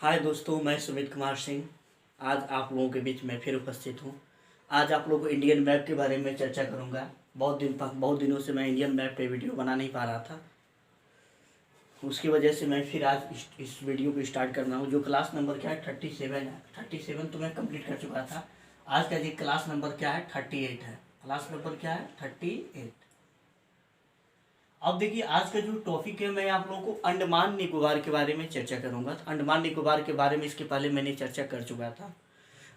हाय दोस्तों, मैं सुमित कुमार सिंह आज आप लोगों के बीच में फिर उपस्थित हूँ। आज आप लोगों को इंडियन मैप के बारे में चर्चा करूँगा। बहुत दिनों से मैं इंडियन मैप पे वीडियो बना नहीं पा रहा था, उसकी वजह से मैं फिर आज इस वीडियो को स्टार्ट कर रहा हूँ। जो क्लास नंबर क्या है 37 है। 37 तो मैं कंप्लीट कर चुका था। आज का ये क्लास नंबर क्या है 38 है। क्लास नंबर क्या है 38। अब देखिए, आज का जो टॉपिक है, मैं आप लोगों को अंडमान निकोबार के बारे में चर्चा करूंगा। तो अंडमान निकोबार के बारे में इसके पहले मैंने चर्चा कर चुका था।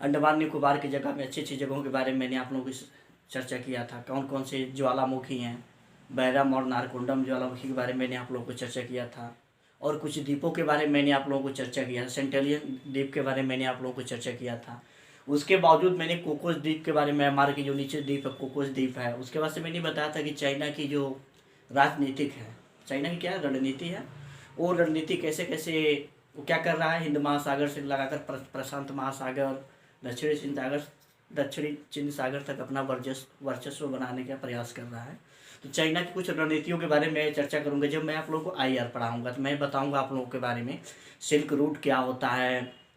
अंडमान निकोबार की जगह में अच्छी अच्छी जगहों के बारे में मैंने आप लोगों को चर्चा किया था। कौन कौन से ज्वालामुखी हैं, बैरम और नारकोंडम ज्वालामुखी के बारे में मैंने आप लोगों को चर्चा किया था। और कुछ द्वीपों के बारे में मैंने आप लोगों को चर्चा किया था। सेंटेलियन द्वीप के बारे में मैंने आप लोगों को चर्चा किया था। उसके बावजूद मैंने कोकोस द्वीप के बारे में, हमारे की जो नीचे द्वीप है कोकोस द्वीप है, उसके बाद से मैंने बताया था कि चाइना की जो राजनीतिक है, चाइना की क्या रणनीति है, वो रणनीति कैसे कैसे वो क्या कर रहा है, हिंद महासागर से लगाकर प्रशांत महासागर, दक्षिणी चीन सागर तक अपना वर्चस्व बनाने का प्रयास कर रहा है। तो चाइना की कुछ रणनीतियों के बारे में चर्चा करूंगा। जब मैं आप लोगों को IR पढ़ाऊंगा तो मैं बताऊंगा आप लोगों के बारे में सिल्क रूट क्या होता है,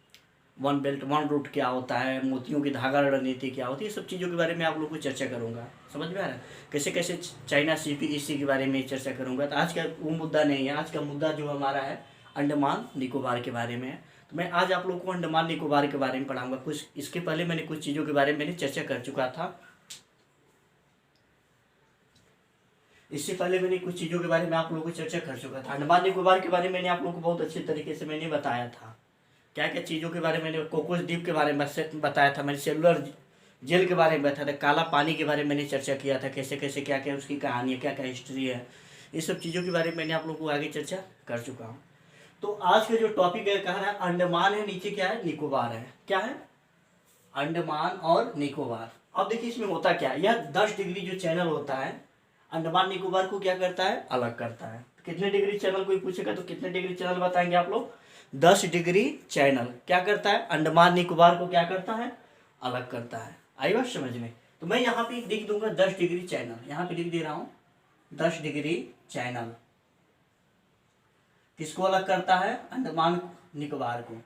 वन बेल्ट वन रूट क्या होता है, मोतियों की धागा रणनीति क्या होती है, सब चीज़ों के बारे में आप लोगों को चर्चा करूंगा। समझ में आ रहा है कैसे कैसे चाइना CPEC के बारे में चर्चा करूंगा। तो आज का वो मुद्दा नहीं है, आज का मुद्दा जो हमारा है अंडमान निकोबार के बारे में है। तो मैं आज आप लोगों को अंडमान निकोबार के बारे में पढ़ाऊंगा। कुछ इसके पहले मैंने कुछ चीज़ों के बारे में मैंने चर्चा कर चुका था। इससे पहले मैंने कुछ चीज़ों के बारे में आप लोगों को चर्चा कर चुका था। अंडमान निकोबार के बारे में मैंने आप लोगों को बहुत अच्छे तरीके से मैंने बताया था। क्या क्या चीज़ों के बारे में मैंने कोकोस द्वीप के बारे में बताया था, मैंने सेलुलर जेल के बारे में बताया था, काला पानी के बारे में मैंने चर्चा किया था, कैसे कैसे क्या क्या उसकी कहानी है, क्या क्या हिस्ट्री है, ये सब चीज़ों के बारे में मैंने आप लोगों को आगे चर्चा कर चुका हूँ। तो आज का जो टॉपिक है कहा है अंडमान है, नीचे क्या है निकोबार है। क्या है अंडमान और निकोबार। अब देखिए इसमें होता क्या है, यह 10 डिग्री जो चैनल होता है अंडमान निकोबार को क्या करता है, अलग करता है। कितने डिग्री चैनल कोई पूछेगा तो कितने डिग्री चैनल बताएंगे आप लोग, 10 डिग्री चैनल क्या करता है, अंडमान निकोबार को क्या करता है, अलग करता है। आई बात समझ में। तो मैं यहाँ पे लिख दूंगा 10 डिग्री चैनल, यहाँ पे लिख दे रहा हूँ 10 डिग्री चैनल किसको अलग करता है, अंडमान निकोबार को।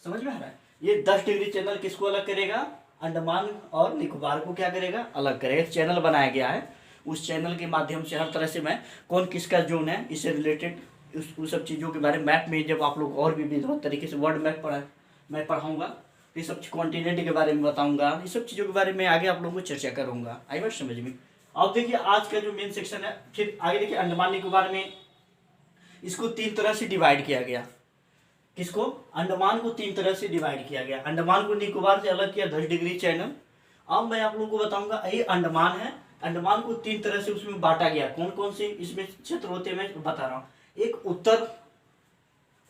समझ में आ रहा है, ये 10 डिग्री चैनल किसको अलग करेगा, अंडमान और निकोबार को क्या करेगा, अलग करेगा। चैनल बनाया गया है, उस चैनल के माध्यम से हर तरह से मैं कौन किसका जोन है इससे रिलेटेड उस सब चीज़ों के बारे में मैप में जब आप लोग और भी विधिवत तरीके से वर्ल्ड मैप मैं पढ़ाऊंगा तो ये सब कॉन्टिनेंट के बारे में बताऊंगा, ये सब चीज़ों के बारे में आगे आप लोगों को चर्चा करूंगा। आई बात समझ में। अब देखिए आज का जो मेन सेक्शन है, फिर आगे देखिए अंडमान निकोबार में इसको 3 तरह से डिवाइड किया गया। किसको, अंडमान को 3 तरह से डिवाइड किया गया। अंडमान को निकोबार से अलग किया 10 डिग्री चैनल। अब मैं आप लोगों को बताऊंगा ये अंडमान है, अंडमान को 3 तरह से उसमें बांटा गया। कौन कौन से इसमें क्षेत्र होते हैं मैं बता रहा हूँ। एक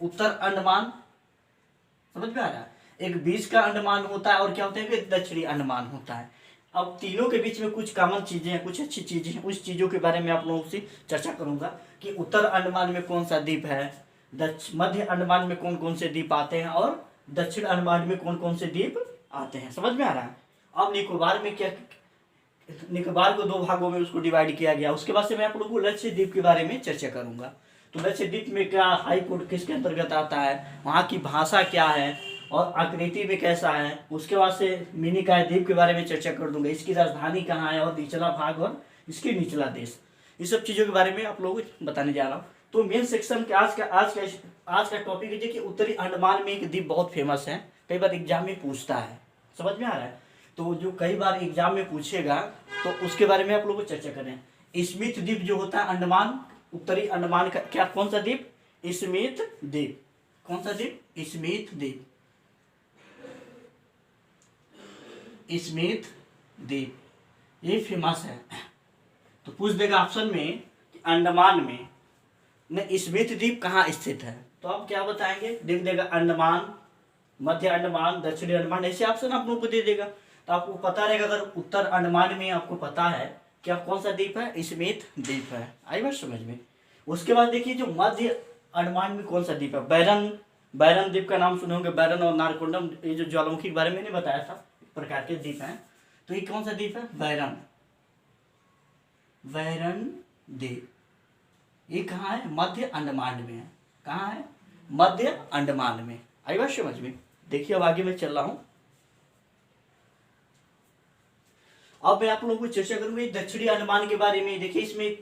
उत्तर अंडमान, समझ में आ रहा है, एक बीच का अंडमान होता है और क्या होता है कि दक्षिणी अंडमान होता है। अब तीनों के बीच में कुछ कॉमन चीजें हैं, कुछ अच्छी चीजें हैं, उस चीजों के बारे में आप लोगों से चर्चा करूंगा कि उत्तर अंडमान में कौन सा द्वीप है, मध्य अंडमान में कौन कौन से द्वीप आते हैं और दक्षिण अंडमान में कौन कौन से द्वीप आते हैं। समझ में आ रहा है। अब निकोबार में क्या, निकोबार को 2 भागों में उसको डिवाइड किया गया। उसके बाद से मैं आप लोगों को लक्षद्वीप के बारे में चर्चा करूंगा। तो लक्षद्वीप में क्या हाई कोर्ट किसके अंतर्गत आता है, वहाँ की भाषा क्या है और आकृति में कैसा है। उसके बाद से मिनिकॉय द्वीप के बारे में चर्चा कर दूंगा, इसकी राजधानी कहाँ है और निचला भाग और इसके निचला देश, ये सब चीज़ों के बारे में आप लोगों को बताने जा रहा हूँ। तो मेन सेक्शन के आज का टॉपिक है कि उत्तरी अंडमान में एक द्वीप बहुत फेमस है, कई बार एग्जाम में पूछता है। समझ में आ रहा है। तो जो कई बार एग्जाम में पूछेगा तो उसके बारे में आप लोगों को चर्चा करें। स्मिथ द्वीप जो होता है अंडमान, उत्तरी अंडमान का क्या, कौन सा द्वीप, स्मिथ द्वीप। कौन सा द्वीप, स्मिथ द्वीप, स्मिथ द्वीप, ये फेमस है। तो पूछ देगा ऑप्शन में कि अंडमान में न स्मिथ द्वीप कहाँ स्थित है, तो आप क्या बताएंगे, लिख देगा अंडमान, मध्य अंडमान, दक्षिणी अंडमान, ऐसे ऑप्शन आप लोगों को दे देगा। तो आपको पता रहेगा अगर उत्तर अंडमान में आपको पता है क्या कौन सा द्वीप है, स्मिथ द्वीप है। आई बात समझ में। उसके बाद देखिए जो मध्य अंडमान में कौन सा द्वीप है, बैरन द्वीप का नाम सुने होंगे, बैरन और नारकोंडम, ये जो ज्वालामुखी के बारे में मैंने बताया था प्रकार के द्वीप हैं। तो ये कौन सा द्वीप है, बैरन द्वीप। ये कहाँ है, मध्य अंडमान में है। कहाँ है, मध्य अंडमान में। आई बात समझ में। देखिए अब आगे मैं चल रहा हूं। अब मैं आप लोगों को चर्चा करूंगा दक्षिणी अंडमान के बारे में। देखिए इसमें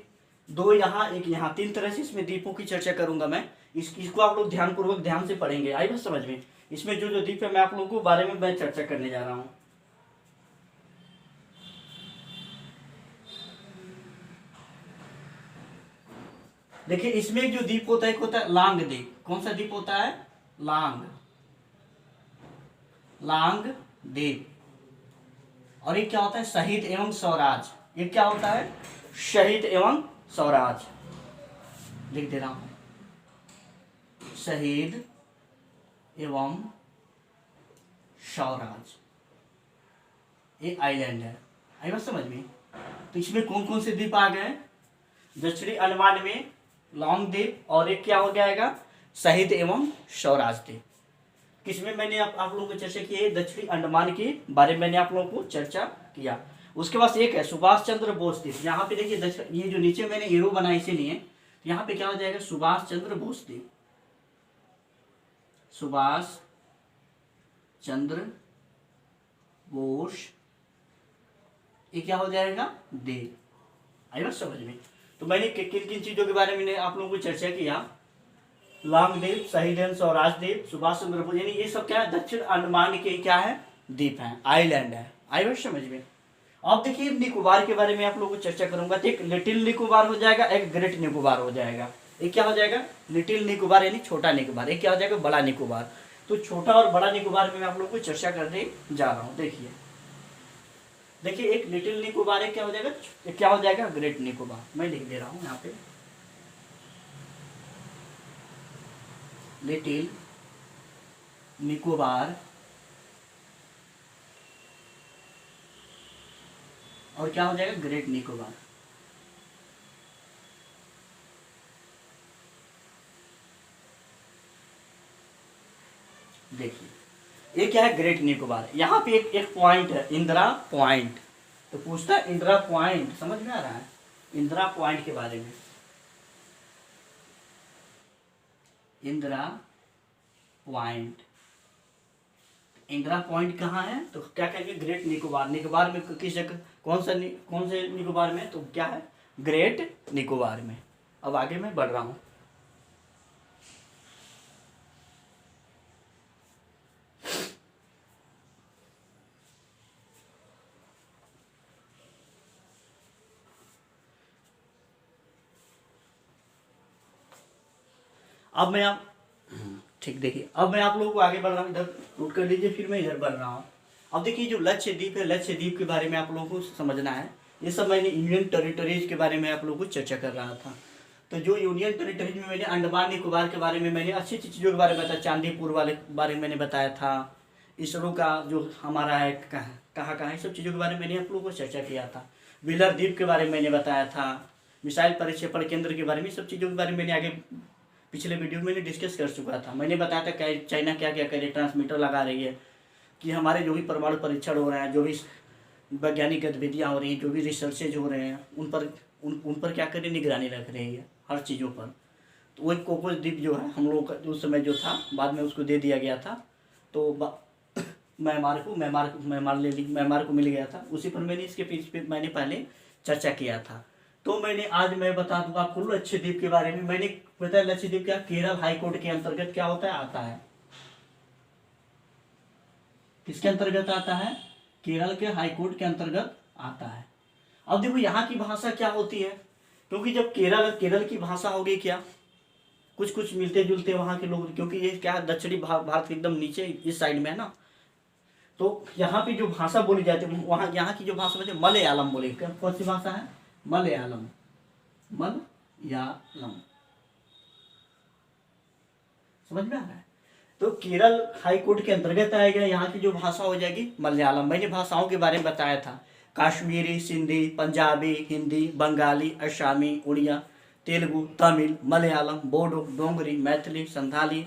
दो यहाँ एक यहाँ, तीन तरह से इसमें द्वीपों की चर्चा करूंगा मैं। इसको आप लोग ध्यानपूर्वक ध्यान से पढ़ेंगे। आई बात समझ में। इसमें जो जो द्वीप है मैं आप लोगों को बारे में मैं चर्चा करने जा रहा हूँ। देखिए इसमें एक जो द्वीप होता है एक होता है लांग द्वीप। कौन सा द्वीप होता है? लांग द्वीप। और ये क्या होता है? शहीद एवं स्वराज। ये क्या होता है? शहीद एवं स्वराज। लिख दे रहा हूं, शहीद एवं स्वराज। ये आइलैंड है। आई बात समझ में। तो इसमें कौन कौन से द्वीप आ गए? दक्षिणी अंडमान में लॉन्ग द्वीप, और एक क्या हो जाएगा? शहीद एवं स्वराज द्वीप। किसमें मैंने आप लोगों को चर्चा की है? दक्षिणी अंडमान के बारे में मैंने आप लोगों को चर्चा किया। उसके बाद एक है सुभाष चंद्र बोस द्वीप। यहाँ पे देखिए ये जो नीचे मैंने एरो बनाया इसीलिए, यहाँ पे क्या हो जाएगा? सुभाष चंद्र बोस द्वीप। सुभाष चंद्र बोस, ये क्या हो जाएगा? द्वीप। आई बात समझ में। तो मैंने किन किन चीजों के बारे में आप लोगों को चर्चा किया? लांग द्वीप, शहीद एवं स्वराज द्वीप, सुभाष चंद्र बोस, यानी ये सब क्या है? दक्षिण अंडमान के क्या है? द्वीप है, आइलैंड है। आई बात समझ में। अब देखिए निकोबार के बारे में आप लोगों को चर्चा करूंगा। तो एक लिटिल निकोबार हो जाएगा, एक ग्रेट निकोबार हो जाएगा। एक क्या हो जाएगा? लिटिल निकोबार यानी छोटा निकोबार। एक क्या हो जाएगा? बड़ा निकोबार। तो छोटा और बड़ा निकोबार में मैं आप लोगों को चर्चा करने जा रहा हूँ। देखिए एक लिटिल निकोबार है, क्या हो जाएगा? क्या हो जाएगा? ग्रेट निकोबार। मैं लिख दे रहा हूँ यहाँ पे, लिटिल निकोबार और क्या हो जाएगा? ग्रेट निकोबार। देखिए ये क्या है? ग्रेट निकोबार। यहाँ पे एक पॉइंट है, इंदिरा पॉइंट। तो पूछता है इंदिरा पॉइंट, समझ में आ रहा है? इंदिरा पॉइंट के बारे में। इंदिरा पॉइंट, इंदिरा पॉइंट कहाँ है? तो क्या कहेंगे? ग्रेट निकोबार। निकोबार में किस जगह? कौन से निकोबार में? तो क्या है? ग्रेट निकोबार में। अब आगे मैं बढ़ रहा हूँ। अब मैं आप ठीक देखिए, अब मैं आप लोगों को आगे बढ़ रहा हूँ। इधर नोट कर लीजिए, फिर मैं इधर बढ़ रहा हूँ। अब देखिए जो लक्षद्वीप है, लक्षद्वीप के बारे में आप लोगों को समझना है। ये सब मैंने यूनियन टेरिटरीज के बारे में आप लोगों को चर्चा कर रहा था। तो जो यूनियन टेरिटरीज में मैंने अंडमान निकोबार के बारे में मैंने अच्छी अच्छी चीज़ों के बारे में बताया। चांदीपुर वाले बारे में मैंने बताया था। इसरो का जो हमारा है कहाँ कहाँ, सब चीज़ों के बारे में मैंने आप लोगों को चर्चा किया था। व्हीलर द्वीप के बारे में मैंने बताया था। मिसाइल परिक्षेपण केंद्र के बारे में, सब चीज़ों के बारे में मैंने आगे पिछले वीडियो में मैंने डिस्कस कर चुका था। मैंने बताया था क्या चाइना क्या क्या करे, ट्रांसमीटर लगा रही है, कि हमारे जो भी परमाणु परीक्षण हो रहे हैं, जो भी वैज्ञानिक गतिविधियाँ हो रही हैं, जो भी रिसर्चेज हो रहे हैं, उन पर क्या करे? निगरानी रख रही है हर चीज़ों पर। तो वो एक कोकोस द्वीप जो है हम लोग का उस समय जो था, बाद में उसको दे दिया गया था। तो म्यांमार को मिल गया था। उसी पर मैंने इसके पीछे मैंने पहले चर्चा किया था। तो आज मैं बता दूंगा आपको लक्षद्वीप के बारे में। मैंने बताया लक्षद्वीप क्या केरल हाईकोर्ट के अंतर्गत क्या होता है? आता है। किसके अंतर्गत आता है? केरल के हाईकोर्ट के अंतर्गत आता है। अब देखो यहाँ की भाषा क्या होती है, क्योंकि जब केरल की भाषा होगी क्या, कुछ मिलते जुलते वहाँ के लोग, क्योंकि ये क्या है? दक्षिणी भारत के एकदम नीचे इस साइड में है ना। तो यहाँ पे जो भाषा बोली जाती है, वहाँ यहाँ की जो भाषा बोलते हैं मलयालम बोले। कौन सी भाषा है? मलयालम। समझ में आ रहा है? तो केरल हाई कोर्ट के अंतर्गत आएगा। यहाँ की जो भाषा हो जाएगी मलयालम। मैंने भाषाओं के बारे में बताया था, कश्मीरी, सिंधी, पंजाबी, हिंदी, बंगाली, असमी, उड़िया, तेलुगु, तमिल, मलयालम, बोडो, डोंगरी, मैथिली, संथाली,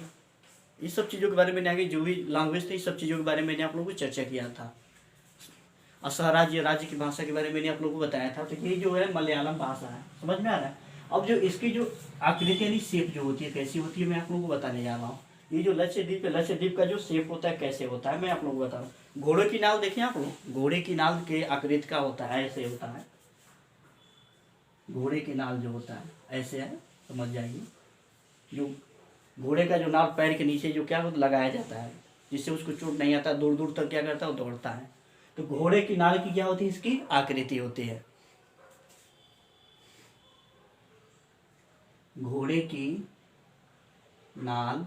इस सब चीज़ों के बारे में आगे जो भी लैंग्वेज थी, इस सब चीज़ों के बारे में मैंने आप लोगों को चर्चा किया था। असहराज्य राज्य की भाषा के बारे में मैंने आप लोगों को बताया था। तो ये जो है मलयालम भाषा है। समझ में आ रहा है? अब जो इसकी जो आकृति यानी शेप जो होती है कैसी होती है मैं आप लोगों को बताने जा रहा हूँ। ये जो लक्षद्वीप है, लक्षद्वीप का जो शेप होता है कैसे होता है मैं आप लोगों को बता रहा हूँ। घोड़े की नाल देखिए आप लोग, घोड़े की नाल के आकृति का होता है, ऐसे होता है। घोड़े की नाल जो होता है ऐसे है, समझ जाइए। जो घोड़े का जो नाल पैर के नीचे जो क्या लगाया जाता है जिससे उसको चोट नहीं आता, दूर दूर तक क्या करता है वो दौड़ता है। तो घोड़े की नाल की क्या होती है, इसकी आकृति होती है। घोड़े की नाल,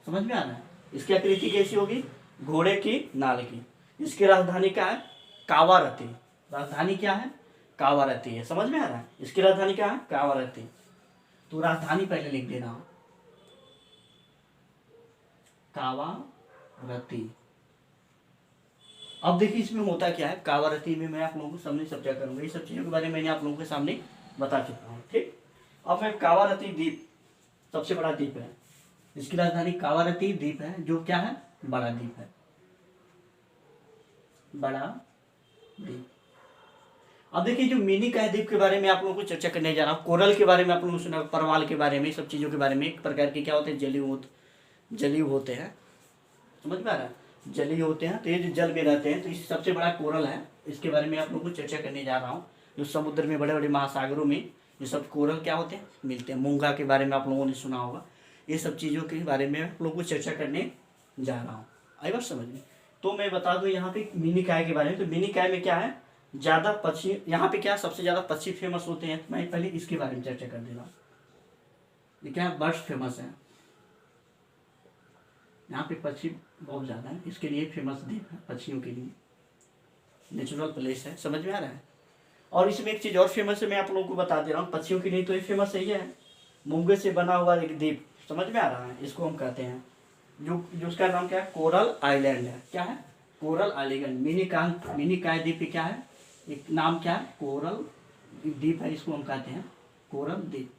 समझ में आ रहा है? इसकी आकृति कैसी होगी, घोड़े की नाल की। इसकी राजधानी क्या है, कावारती। राजधानी क्या है, कावारती है। समझ में आ रहा है? इसकी राजधानी क्या है, कावारती। तो राजधानी पहले लिख देना, कावारती। अब देखिए इसमें होता क्या है, कावारती में मैं आप लोगों को सामने चर्चा करूंगा। ये सब चीजों के बारे में मैंने आप लोगों के सामने बता चुका हूँ। ठीक, अब मैं कावारती द्वीप सबसे बड़ा द्वीप है, इसकी राजधानी कावारती द्वीप है, जो क्या है, बड़ा द्वीप है, बड़ा द्वीप। अब देखिए जो मिनी काय द्वीप के बारे में आप लोगों को चर्चा करने जा रहा हूँ। कोरल के बारे में आप लोगों ने सुना, परवाल के बारे में, सब चीजों के बारे में। एक प्रकार के क्या होते हैं, जलीय होते हैं। समझ में आ रहा है? जलीय होते हैं, तो ये जो जल में रहते हैं, तो इस सबसे बड़ा कोरल है। इसके बारे में आप लोगों को चर्चा करने जा रहा हूँ। जो समुद्र में, बड़े बड़े महासागरों में ये सब कोरल क्या होते हैं, मिलते हैं। मूंगा के बारे में आप लोगों ने सुना होगा। ये सब चीज़ों के बारे में आप लोगों को चर्चा करने जा रहा हूँ। आई बात समझ में? तो मैं बता दूँ यहाँ पे मिनी काय के बारे में। तो मिनी काय में क्या है, ज़्यादा पक्षी यहाँ पे क्या सबसे ज़्यादा पक्षी फेमस होते हैं। मैं पहले इसके बारे में चर्चा कर दे रहा हूँ। ये क्या है, बर्ड्स फेमस है यहाँ पे, पक्षी बहुत ज़्यादा है, इसके लिए फेमस द्वीप है, पक्षियों के लिए नेचुरल प्लेस है। समझ में आ रहा है? और इसमें एक चीज़ और फेमस है, मैं आप लोगों को बता दे रहा हूँ। पक्षियों के लिए तो ये फेमस है, ये है मूंगे से बना हुआ एक द्वीप। समझ में आ रहा है? इसको हम कहते हैं जो उसका नाम क्या है, कोरल आइलैंड है। क्या है, कोरल आइलैंड। मिनी काय द्वीप क्या है, एक नाम क्या है, कोरल द्वीप है, इसको हम कहते हैं कोरल द्वीप।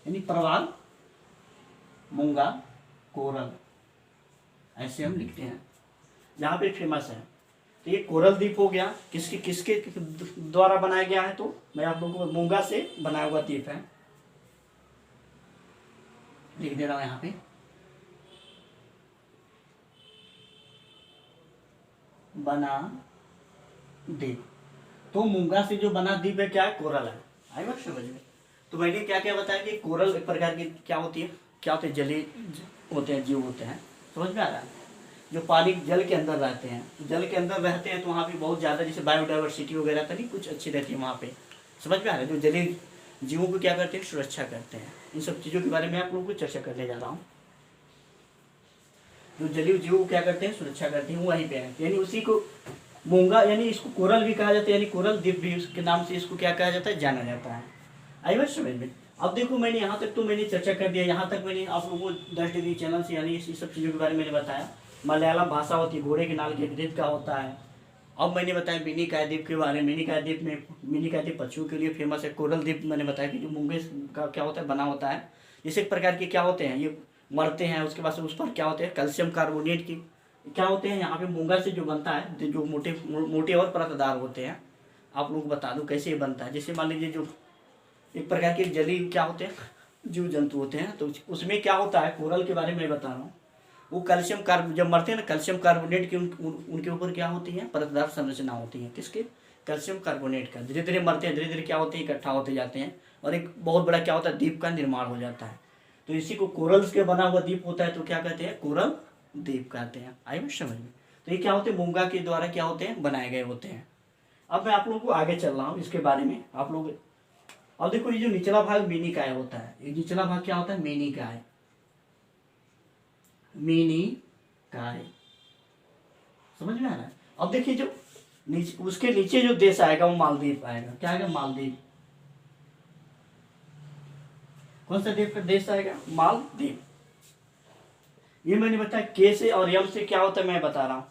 यानी परवाल, मूंगा, कोरल, ऐसे हम लिखते हैं, जहाँ पे फेमस है। तो ये कोरल द्वीप हो गया। किसके द्वारा बनाया गया है, तो मैं आप लोगों को मूंगा से बनाया हुआ द्वीप है, लिख दे रहा हूँ यहाँ पे। बना द्वीप, तो मूंगा से जो बना द्वीप है क्या है, कोरल है। आई बात समझ में? तो मैंने क्या क्या बताया कि कोरल एक प्रकार की क्या होती है, क्या होते हैं, जलीय होते हैं, जीव होते हैं। समझ में आ रहा है? जो पानी जल के अंदर रहते हैं, जल के अंदर रहते हैं, तो वहाँ पे बहुत ज़्यादा जैसे बायोडाइवर्सिटी वगैरह तभी कुछ अच्छी रहती है वहाँ पे। समझ में आ रहा है? जो जलीय जीवों को क्या करते हैं, सुरक्षा करते हैं। इन सब चीज़ों के बारे में आप लोगों को चर्चा करने जा रहा हूँ। जो जलीय जीवों को क्या करते हैं, सुरक्षा करते हैं, वो वहीं पे है। यानी उसी को मूंगा, यानी इसको कोरल भी कहा जाता है, यानी कोरल द्वीप भी के नाम से इसको क्या कहा जाता है, जाना जाता है। आई बात समझ में? अब देखो मैंने यहाँ तक तो मैंने चर्चा कर दिया। यहाँ तक मैंने आप लोगों को 10 डिग्री चैनल से यानी इस सब चीज़ों के बारे में मैंने बताया। मलयालम भाषा होती है, घोड़े के नाल के द्वीप का होता है। अब मैंने बताया मिनी काय द्वीप के बारे में। मिनी काय द्वीप में, मिनी काय द्वीप पक्षियों के लिए फेमस है। कोरल द्वीप मैंने बताया कि जो मूंगे का क्या होता है, बना होता है। जैसे एक प्रकार के क्या होते हैं, ये मरते हैं, उसके बाद उस पर क्या होते हैं, कैल्शियम कार्बोनेट की क्या होते हैं, यहाँ पे मूंगा से जो बनता है, जो मोटे और परतदार होते हैं। आप लोग को बता दूं कैसे ये बनता है। जैसे मान लीजिए जो एक प्रकार के जलीय क्या होते हैं, जीव जंतु होते हैं, तो उसमें क्या होता है, कोरल के बारे में मैं बता रहा हूँ। वो कैल्शियम कार्ब जब मरते हैं ना, कैल्शियम कार्बोनेट की उनके ऊपर क्या होती है, परतदार संरचना होती है। किसके, कैल्शियम कार्बोनेट का। धीरे धीरे मरते हैं, धीरे धीरे क्या होते हैं, इकट्ठा होते जाते हैं, और एक बहुत बड़ा क्या होता है, द्वीप का निर्माण हो जाता है। तो इसी को कोरल्स के बना हुआ द्वीप होता है, तो क्या कहते हैं, कोरल द्वीप कहते हैं। आई बात समझ में? तो ये क्या होते हैं, मूंगा के द्वारा क्या होते हैं, बनाए गए होते हैं। अब मैं आप लोगों को आगे चल रहा हूँ इसके बारे में। आप लोग अब देखो, ये जो निचला भाग मिनी काय होता है, ये निचला भाग क्या होता है, मिनी काय। मिनी काय, समझ में आ रहा है? अब देखिए जो उसके नीचे जो देश आएगा वो मालदीव आएगा। क्या आएगा, मालदीव। कौन सा देश आएगा, मालदीव। ये मैंने बताया के से और यम से क्या होता है, मैं बता रहा हूँ।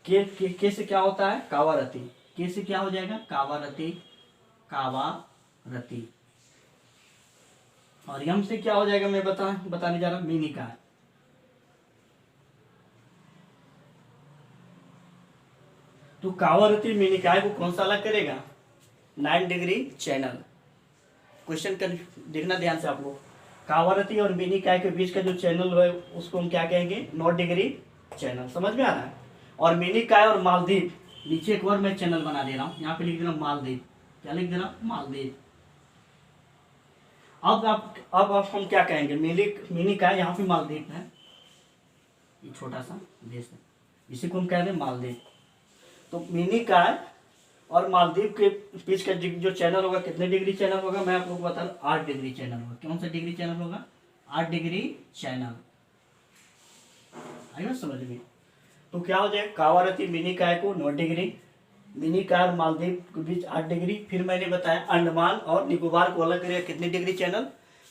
के से क्या होता है, कावारती। के से क्या हो जाएगा, कावारती, कावारती। और यम से क्या हो जाएगा, मैं बताने जा रहा हूँ, मिनी काय। तो कावारती मिनी काय को कौन सा अलग करेगा, 9 डिग्री चैनल। क्वेश्चन का देखना ध्यान से आप लोग। कावारती और मिनी काय के बीच का जो चैनल है उसको हम क्या कहेंगे, 9 डिग्री चैनल। समझ में आ रहा है। और मिनी काय और मालदीव, नीचे एक और मैं चैनल बना दे रहा हूँ, यहाँ पे लिख दे रहा हूँ मालदीव। क्या लिख दे रहा हूँ, मालदीव। अब हम क्या कहेंगे, मिनी काय, यहाँ पे मालदीव है, ये छोटा सा देश है, इसी को हम कह रहे हैं मालदीव। तो मिनी काय और मालदीव के बीच का जो चैनल होगा कितने डिग्री चैनल होगा, मैं आप लोग को बता दूं 8 डिग्री चैनल होगा। कौन सा डिग्री चैनल होगा, 8 डिग्री चैनल। आई ना समझ में। तो क्या हो जाएगा, कावारती मिनी काय को 9 डिग्री, मिनी काय और मालदीव के बीच 8 डिग्री। फिर मैंने बताया अंडमान और निकोबार को अलग करेगा कितने डिग्री चैनल,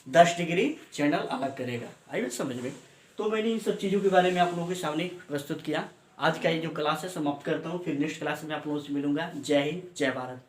10 डिग्री चैनल अलग करेगा। आई ना समझ में। तो मैंने इन सब चीज़ों के बारे में आप लोगों के सामने प्रस्तुत किया। आज का ये जो क्लास है समाप्त करता हूँ, फिर नेक्स्ट क्लास में आप लोगों से मिलूंगा। जय हिंद, जय भारत।